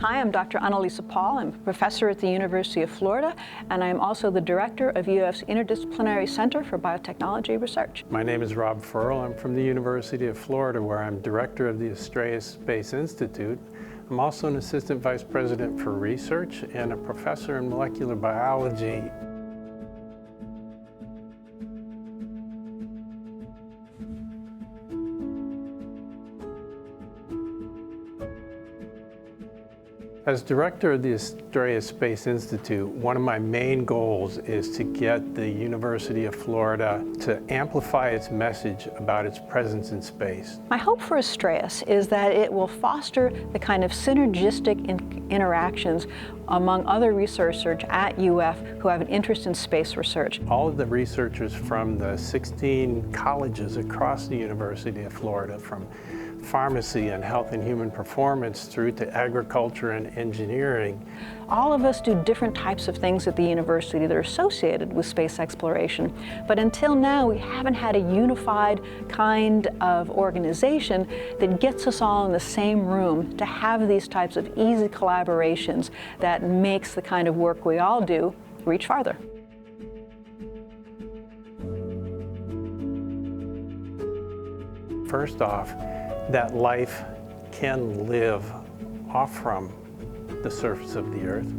Hi, I'm Dr. Annalisa Paul. I'm a professor at the University of Florida, and I'm also the director of UF's Interdisciplinary Center for Biotechnology Research. My name is Rob Ferl. I'm from the University of Florida, where I'm director of the Astraeus Space Institute. I'm also an assistant vice president for research and a professor in molecular biology. As director of the Astraeus Space Institute, one of my main goals is to get the University of Florida to amplify its message about its presence in space. My hope for Astraeus is that it will foster the kind of synergistic interactions among other researchers at UF who have an interest in space research. All of the researchers from the 16 colleges across the University of Florida, from pharmacy and health and human performance through to agriculture and engineering. All of us do different types of things at the university that are associated with space exploration, but until now we haven't had a unified kind of organization that gets us all in the same room to have these types of easy collaborations that makes the kind of work we all do reach farther. First off, that life can live off from the surface of the Earth.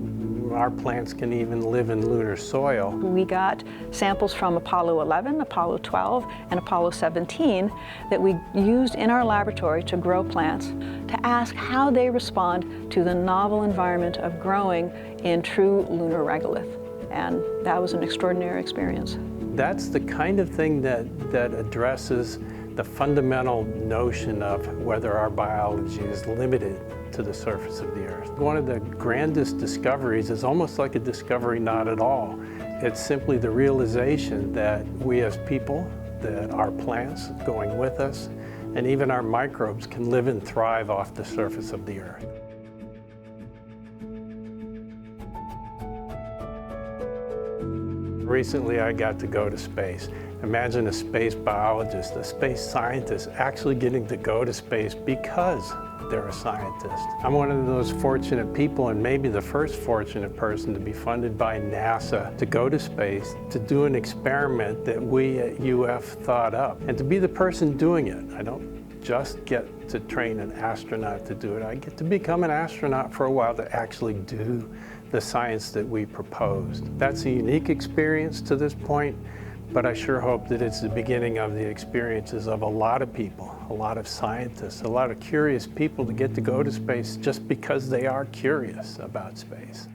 Our plants can even live in lunar soil. We got samples from Apollo 11, Apollo 12, and Apollo 17 that we used in our laboratory to grow plants, to ask how they respond to the novel environment of growing in true lunar regolith. And that was an extraordinary experience. That's the kind of thing that addresses the fundamental notion of whether our biology is limited to the surface of the Earth. One of the grandest discoveries is almost like a discovery not at all. It's simply the realization that we as people, that our plants going with us, and even our microbes can live and thrive off the surface of the Earth. Recently, I got to go to space. Imagine a space biologist, a space scientist actually getting to go to space because they're a scientist. I'm one of those fortunate people, and maybe the first fortunate person to be funded by NASA to go to space, to do an experiment that we at UF thought up, and to be the person doing it. I don't just get to train an astronaut to do it. I get to become an astronaut for a while to actually do the science that we proposed. That's a unique experience to this point, but I sure hope that it's the beginning of the experiences of a lot of people, a lot of scientists, a lot of curious people to get to go to space just because they are curious about space.